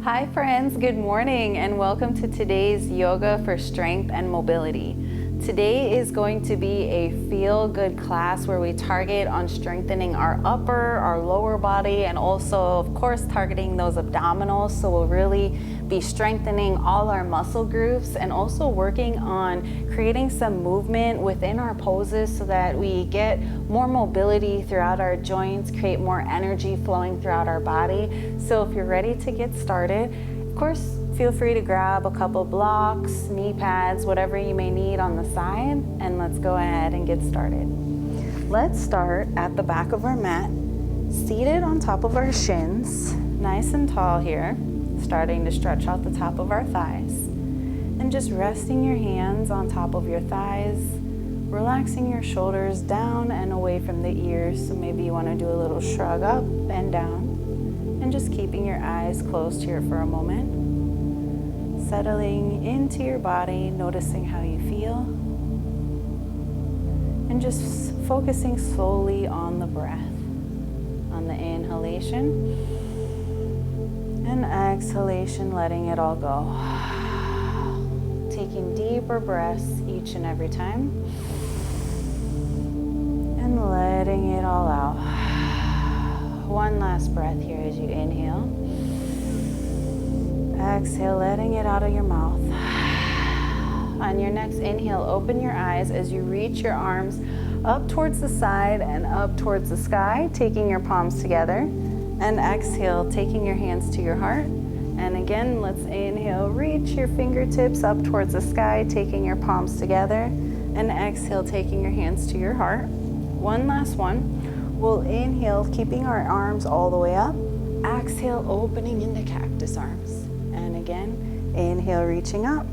Hi friends, good morning and welcome to today's Yoga for Strength and Mobility. Today is going to be a feel-good class where we target on strengthening our upper, our lower body, and also of course targeting those abdominals. So we'll really be strengthening all our muscle groups and also working on creating some movement within our poses so that we get more mobility throughout our joints, create more energy flowing throughout our body. So if you're ready to get started, of course, feel free to grab a couple blocks, knee pads, whatever you may need on the side, and let's go ahead and get started. Let's start at the back of our mat, seated on top of our shins, nice and tall here, starting to stretch out the top of our thighs, and just resting your hands on top of your thighs, relaxing your shoulders down and away from the ears. So maybe you want to do a little shrug up and down, and just keeping your eyes closed here for a moment. Settling into your body, noticing how you feel, and just focusing slowly on the breath, on the inhalation and exhalation, letting it all go. Taking deeper breaths each and every time and letting it all out. One last breath here as you inhale. Exhale, letting it out of your mouth. On your next inhale, open your eyes as you reach your arms up towards the side and up towards the sky, taking your palms together. And exhale, taking your hands to your heart. And again, let's inhale, reach your fingertips up towards the sky, taking your palms together. And exhale, taking your hands to your heart. One last one. We'll inhale, keeping our arms all the way up. Exhale, opening into cactus arms. And again, inhale, reaching up,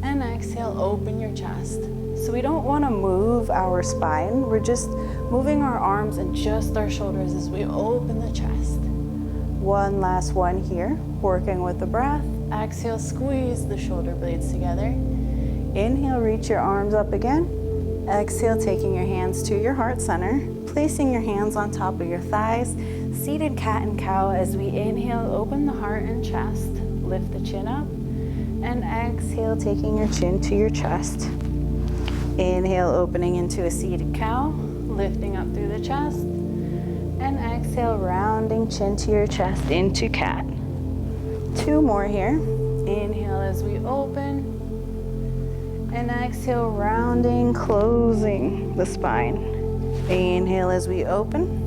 and exhale, open your chest. So we don't want to move our spine. We're just moving our arms and just our shoulders as we open the chest. One last one here, working with the breath. Exhale, squeeze the shoulder blades together. Inhale, reach your arms up again. Exhale, taking your hands to your heart center, placing your hands on top of your thighs, seated cat and cow as we inhale, open the heart and chest. Lift the chin up, and exhale, taking your chin to your chest. Inhale, opening into a seated cow, lifting up through the chest, and exhale, rounding chin to your chest into cat. Two more here. Inhale as we open, and exhale, rounding, closing the spine. Inhale as we open,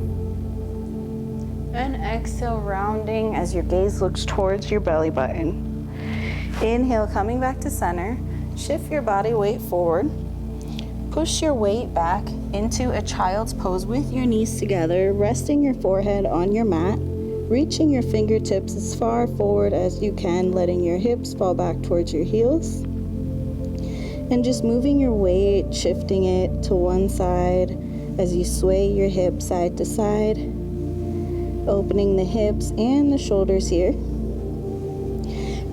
and exhale, rounding as your gaze looks towards your belly button. Inhale, coming back to center. Shift your body weight forward. Push your weight back into a child's pose with your knees together, resting your forehead on your mat, reaching your fingertips as far forward as you can, letting your hips fall back towards your heels. And just moving your weight, shifting it to one side as you sway your hips side to side. Opening the hips and the shoulders here.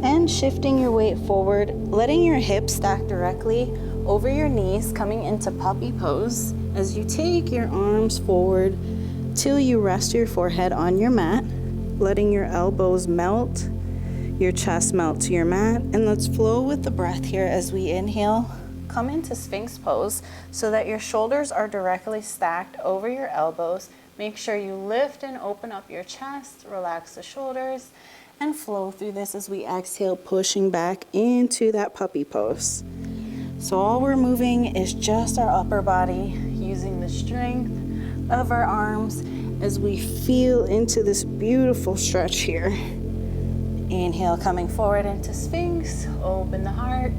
And shifting your weight forward, letting your hips stack directly over your knees, coming into puppy pose as you take your arms forward till you rest your forehead on your mat, letting your elbows melt, your chest melt to your mat. And let's flow with the breath here as we inhale. Come into Sphinx pose so that your shoulders are directly stacked over your elbows. Make sure you lift and open up your chest, relax the shoulders, and flow through this as we exhale, pushing back into that puppy pose. So all we're moving is just our upper body, using the strength of our arms as we feel into this beautiful stretch here. Inhale, coming forward into Sphinx, open the heart.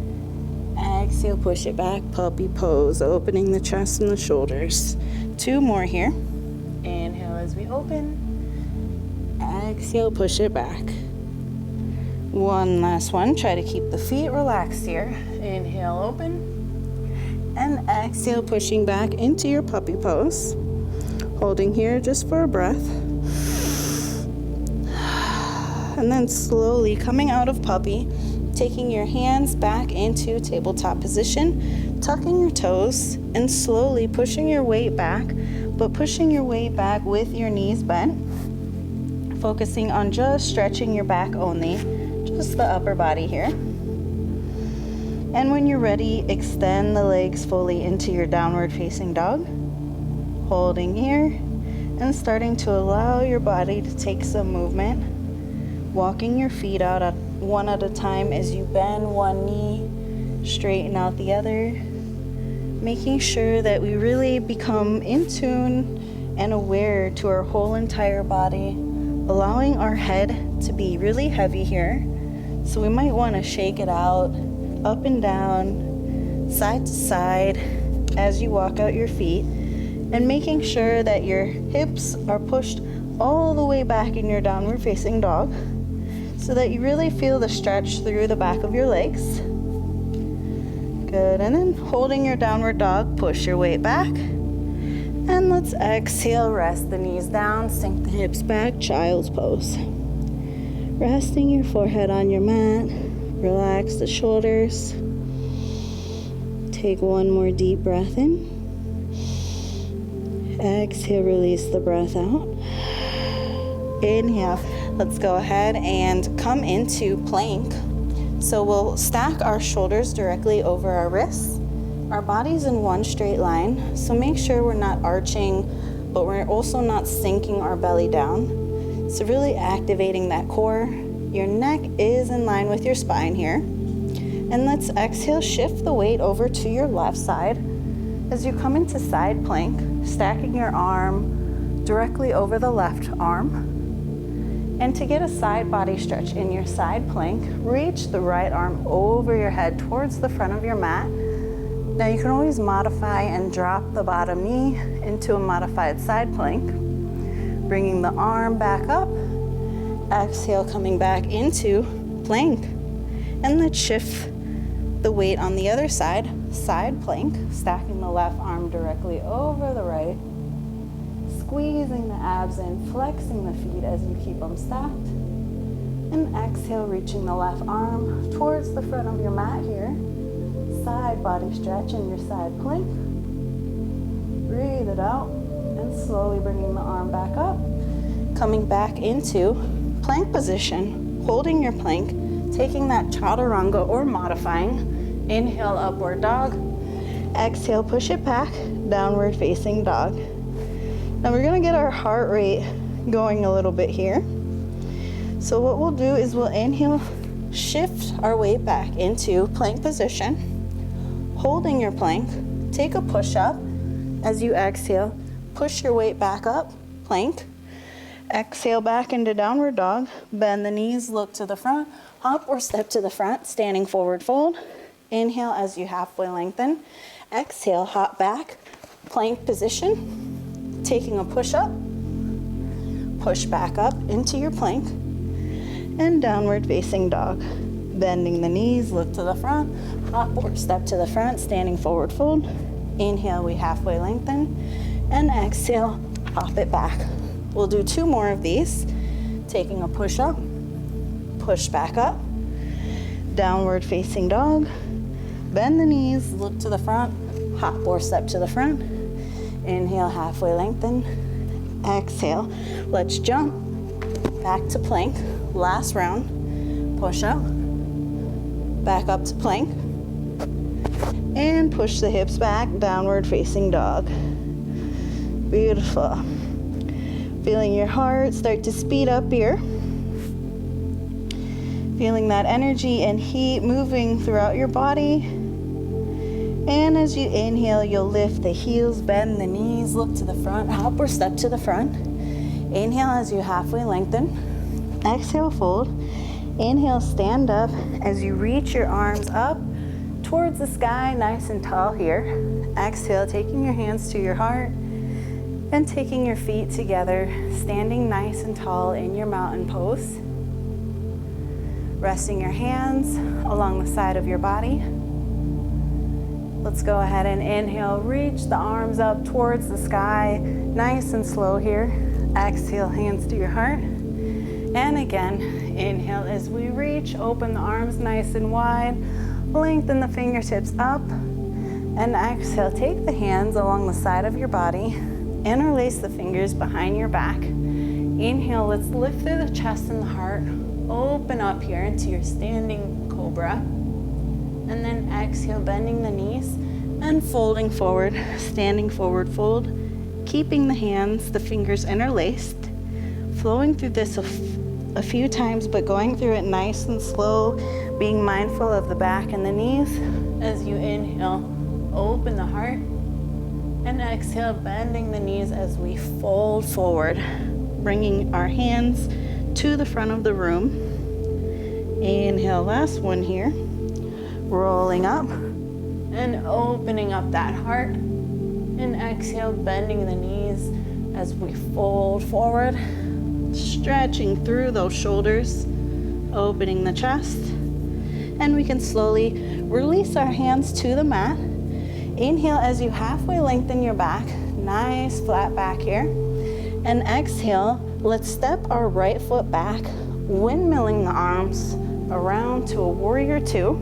Exhale, push it back, puppy pose, opening the chest and the shoulders. Two more here. Inhale as we open. Exhale, push it back. One last one. Try to keep the feet relaxed here. Inhale, open. And exhale, pushing back into your puppy pose. Holding here just for a breath. And then slowly coming out of puppy, taking your hands back into tabletop position, tucking your toes, and slowly pushing your weight back, but pushing your weight back with your knees bent. focusing on just stretching your back only, just the upper body here. And when you're ready, extend the legs fully into your downward facing dog, holding here and starting to allow your body to take some movement, walking your feet out at one at a time as you bend one knee, straighten out the other, making sure that we really become in tune and aware to our whole entire body, allowing our head to be really heavy here. So we might want to shake it out, up and down, side to side as you walk out your feet, and making sure that your hips are pushed all the way back in your downward facing dog so that you really feel the stretch through the back of your legs. Good, and then holding your downward dog, push your weight back. And let's exhale, rest the knees down, sink the hips back, child's pose. Resting your forehead on your mat, relax the shoulders. Take one more deep breath in. Exhale, release the breath out. Inhale, let's go ahead and come into plank. So we'll stack our shoulders directly over our wrists. Our body's in one straight line, so make sure we're not arching, but we're also not sinking our belly down. So really activating that core. Your neck is in line with your spine here. And let's exhale, shift the weight over to your left side. As you come into side plank, stacking your arm directly over the left arm. And to get a side body stretch in your side plank, reach the right arm over your head towards the front of your mat. Now you can always modify and drop the bottom knee into a modified side plank. Bringing the arm back up. Exhale, coming back into plank. And let's shift the weight on the other side, side plank, stacking the left arm directly over the right. Squeezing the abs in, flexing the feet as you keep them stacked. And exhale, reaching the left arm towards the front of your mat here. Side body stretch in your side plank. Breathe it out and slowly bringing the arm back up. Coming back into plank position, holding your plank, taking that chaturanga or modifying. Inhale, upward dog. Exhale, push it back, downward facing dog. Now we're gonna get our heart rate going a little bit here. So what we'll do is we'll inhale, shift our weight back into plank position. Holding your plank, take a push up. As you exhale, push your weight back up, plank. Exhale back into downward dog. Bend the knees, look to the front, hop or step to the front, standing forward fold. Inhale as you halfway lengthen. Exhale, hop back, plank position. Taking a push up, push back up into your plank, and downward facing dog. Bending the knees, look to the front, hop or step to the front, standing forward fold. Inhale, we halfway lengthen, and exhale, hop it back. We'll do 2 more of these. Taking a push up, push back up, downward facing dog. Bend the knees, look to the front, hop or step to the front. Inhale, halfway lengthen. Exhale, let's jump back to plank. Last round, push up, back up to plank, and push the hips back, downward facing dog. Beautiful. Feeling your heart start to speed up here. Feeling that energy and heat moving throughout your body. And as you inhale, you'll lift the heels, bend the knees, look to the front, hop or step to the front. Inhale as you halfway lengthen. Exhale, fold. Inhale, stand up as you reach your arms up towards the sky, nice and tall here. Exhale, taking your hands to your heart and taking your feet together, standing nice and tall in your mountain pose. Resting your hands along the side of your body. Let's go ahead and inhale, reach the arms up towards the sky, nice and slow here. Exhale, hands to your heart. And again, inhale as we reach, open the arms nice and wide, lengthen the fingertips up, and exhale, take the hands along the side of your body, interlace the fingers behind your back, Inhale, let's lift through the chest and the heart. Open up here into your standing cobra. And then exhale, bending the knees and folding forward, standing forward fold. Keeping the hands, the fingers interlaced. Flowing through this a few times, but going through it nice and slow, being mindful of the back and the knees. As you inhale, open the heart. And exhale, bending the knees as we fold forward, bringing our hands to the front of the room. Inhale, last one here. Rolling up and opening up that heart. And exhale, bending the knees as we fold forward, stretching through those shoulders, opening the chest. And we can slowly release our hands to the mat. Inhale as you halfway lengthen your back, nice flat back here. And exhale, let's step our right foot back, windmilling the arms around to a warrior two.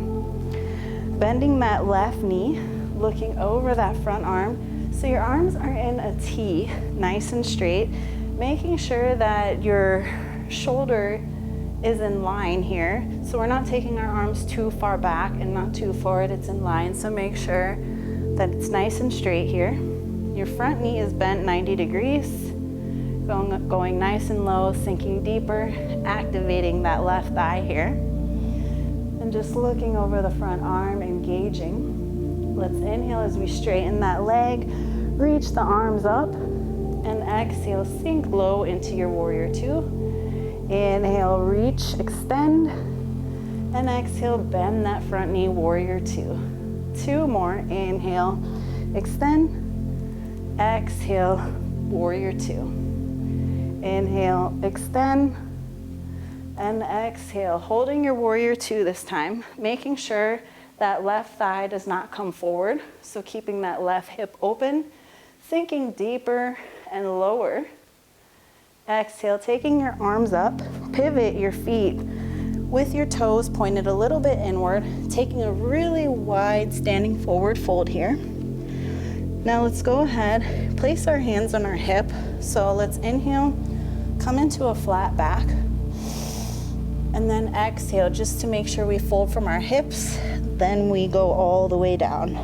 Bending that left knee, looking over that front arm. So your arms are in a T, nice and straight, making sure that your shoulder is in line here. So we're not taking our arms too far back and not too forward, it's in line. So make sure that it's nice and straight here. Your front knee is bent 90 degrees, going nice and low, sinking deeper, activating that left thigh here. And just looking over the front arm, engaging. Let's inhale as we straighten that leg, reach the arms up, and exhale, sink low into your warrior two. Inhale, reach, extend, and exhale, bend that front knee, warrior two. Two more, inhale, extend, exhale, warrior two. Inhale, extend, and exhale, holding your warrior two this time, making sure that left thigh does not come forward. So keeping that left hip open, sinking deeper and lower. Exhale, taking your arms up, pivot your feet with your toes pointed a little bit inward, taking a really wide standing forward fold here. Now let's go ahead, place our hands on our hip. So let's inhale, come into a flat back. And then exhale, just to make sure we fold from our hips, then we go all the way down.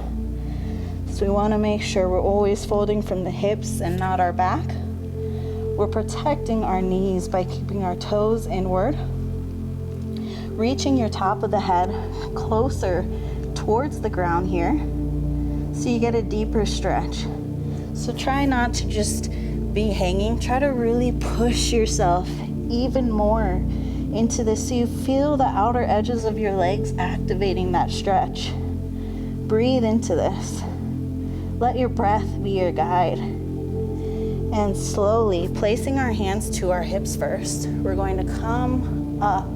So we want to make sure we're always folding from the hips and not our back. We're protecting our knees by keeping our toes inward. Reaching your top of the head closer towards the ground here, so you get a deeper stretch. So try not to just be hanging, try to really push yourself even more into this so you feel the outer edges of your legs activating that stretch. Breathe into this. Let your breath be your guide. And slowly placing our hands to our hips first, we're going to come up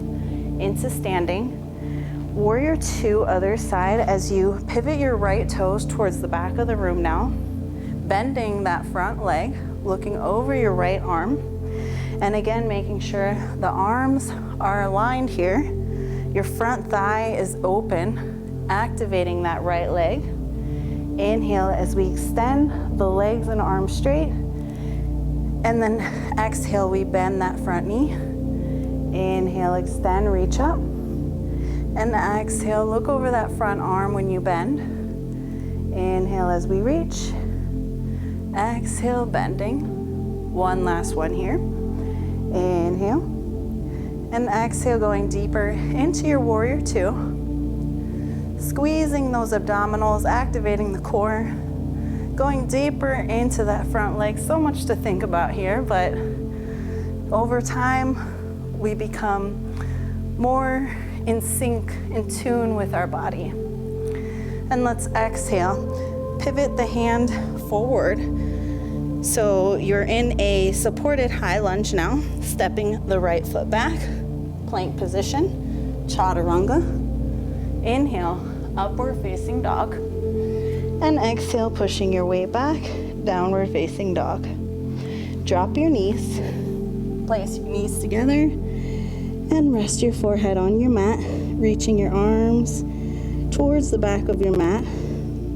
into standing. Warrior two, other side, as you pivot your right toes towards the back of the room now, bending that front leg, looking over your right arm, and again making sure the arms are aligned here. Your front thigh is open, activating that right leg. Inhale as we extend the legs and arms straight, and then exhale, we bend that front knee. Inhale, extend, reach up. And exhale, look over that front arm when you bend. Inhale as we reach. Exhale, bending. One last one here. Inhale. And exhale, going deeper into your warrior two. Squeezing those abdominals, activating the core. Going deeper into that front leg. So much to think about here, but over time, we become more in sync, in tune with our body. And let's exhale. Pivot the hand forward. So you're in a supported high lunge now, stepping the right foot back, plank position, chaturanga. Inhale, upward facing dog. And exhale, pushing your weight back, downward facing dog. Drop your knees, place your knees together, and rest your forehead on your mat, reaching your arms towards the back of your mat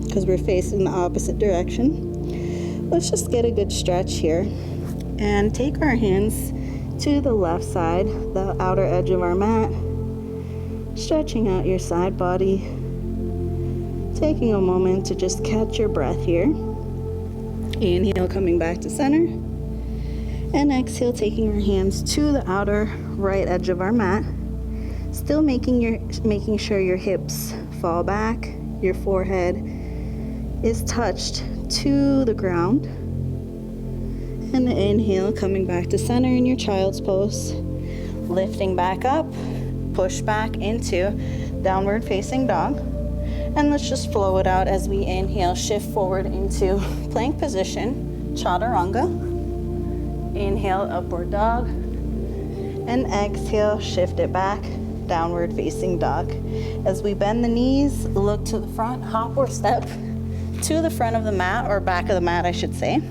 because we're facing the opposite direction. Let's just get a good stretch here and take our hands to the left side, the outer edge of our mat. Stretching out your side body. Taking a moment to just catch your breath here. Inhale, coming back to center. And exhale, taking our hands to the outer right edge of our mat. Still making sure your hips fall back, your forehead is touched to the ground. And inhale, coming back to center in your child's pose. Lifting back up, push back into downward facing dog. And let's just flow it out as we inhale, shift forward into plank position, chaturanga. Inhale, upward dog. And exhale, shift it back, downward facing dog. As we bend the knees, look to the front, hop or step to the front of the mat, or back of the mat, I should say.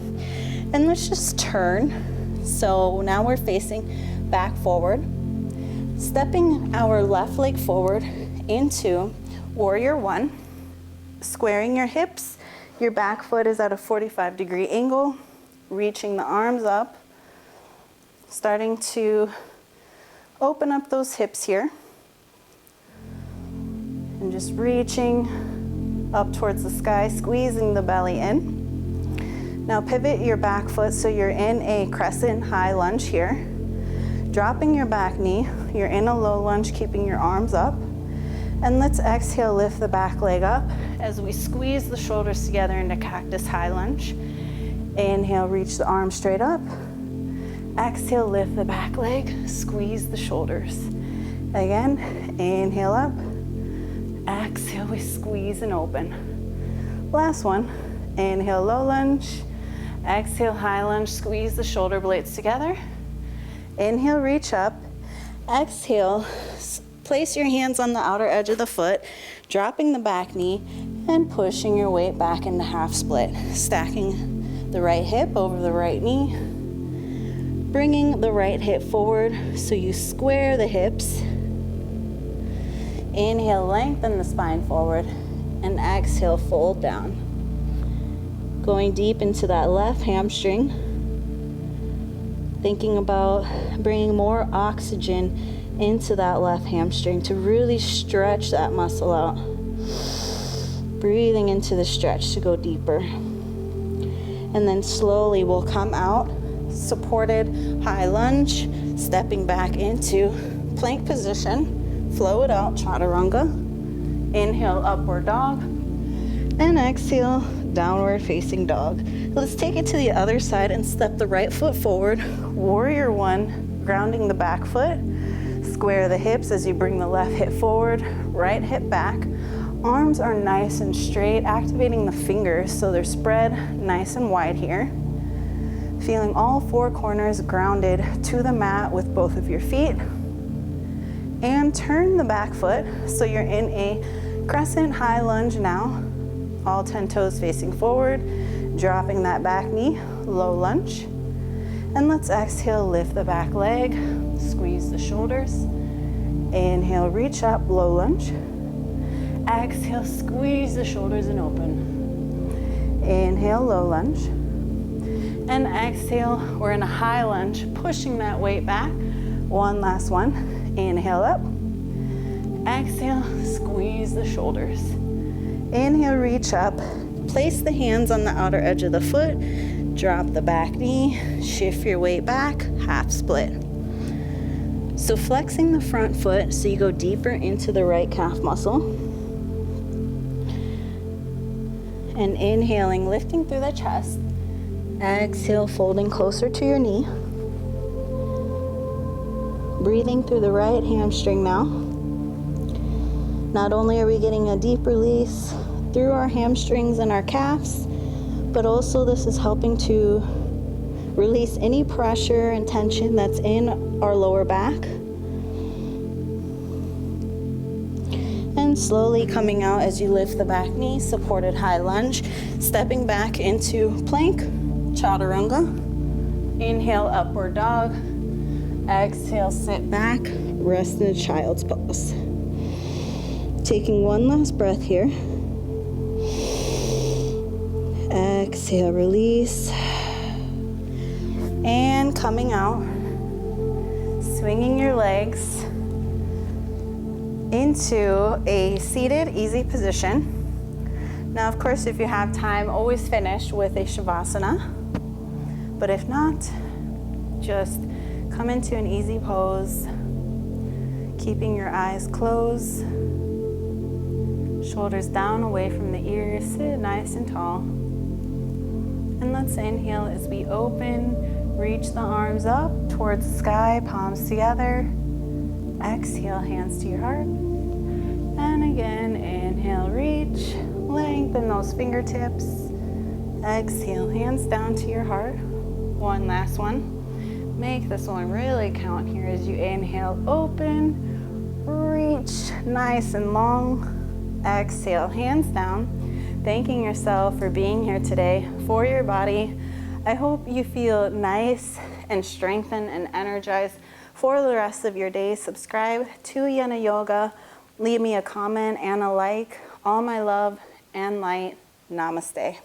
And let's just turn. So now we're facing back forward. Stepping our left leg forward into warrior one. Squaring your hips. Your back foot is at a 45-degree angle. Reaching the arms up. Starting to open up those hips here. And just reaching up towards the sky, squeezing the belly in. Now pivot your back foot so you're in a crescent high lunge here. Dropping your back knee, you're in a low lunge, keeping your arms up. And let's exhale, lift the back leg up as we squeeze the shoulders together into cactus high lunge. Inhale, reach the arms straight up. Exhale, lift the back leg, squeeze the shoulders. Again, inhale up. Exhale, we squeeze and open. Last one, inhale, low lunge. Exhale, high lunge, squeeze the shoulder blades together. Inhale, reach up. Exhale, place your hands on the outer edge of the foot, dropping the back knee and pushing your weight back into half split. Stacking the right hip over the right knee. Bringing the right hip forward so you square the hips. Inhale, lengthen the spine forward, and exhale, fold down. Going deep into that left hamstring. Thinking about bringing more oxygen into that left hamstring to really stretch that muscle out. Breathing into the stretch to go deeper. And then slowly we'll come out, supported high lunge, stepping back into plank position. Flow it out, chaturanga. Inhale, upward dog. And exhale, downward facing dog. Let's take it to the other side and step the right foot forward. Warrior one, grounding the back foot. Square the hips as you bring the left hip forward, right hip back. Arms are nice and straight, activating the fingers so they're spread nice and wide here. Feeling all four corners grounded to the mat with both of your feet. And turn the back foot so you're in a crescent high lunge now. All 10 toes facing forward, dropping that back knee, low lunge. And let's exhale, lift the back leg, squeeze the shoulders. Inhale, reach up, low lunge. Exhale, squeeze the shoulders and open. Inhale, low lunge. And exhale, we're in a high lunge, pushing that weight back. One last one. Inhale up. Exhale, squeeze the shoulders. Inhale, reach up. Place the hands on the outer edge of the foot. Drop the back knee. Shift your weight back, half split. So flexing the front foot so you go deeper into the right calf muscle. And inhaling, lifting through the chest. Exhale, folding closer to your knee. Breathing through the right hamstring now. Not only are we getting a deep release through our hamstrings and our calves, but also this is helping to release any pressure and tension that's in our lower back. And slowly coming out as you lift the back knee, supported high lunge, stepping back into plank, chaturanga. Inhale, upward dog. Exhale, sit back, rest in a child's pose. Taking one last breath here. Exhale, release. And coming out. swinging your legs into a seated, easy position. Now, of course, if you have time, always finish with a Shavasana. But if not, just come into an easy pose, keeping your eyes closed, shoulders down away from the ears, sit nice and tall. And let's inhale as we open, reach the arms up towards the sky, palms together. Exhale, hands to your heart. And again, inhale, reach, lengthen those fingertips. Exhale, hands down to your heart. One last one. Make this one really count here as you inhale, open, reach, nice and long. Exhale, hands down. Thanking yourself for being here today, for your body. I hope you feel nice and strengthened and energized for the rest of your day. Subscribe to Yena Yoga. Leave me a comment and a like. All my love and light. Namaste.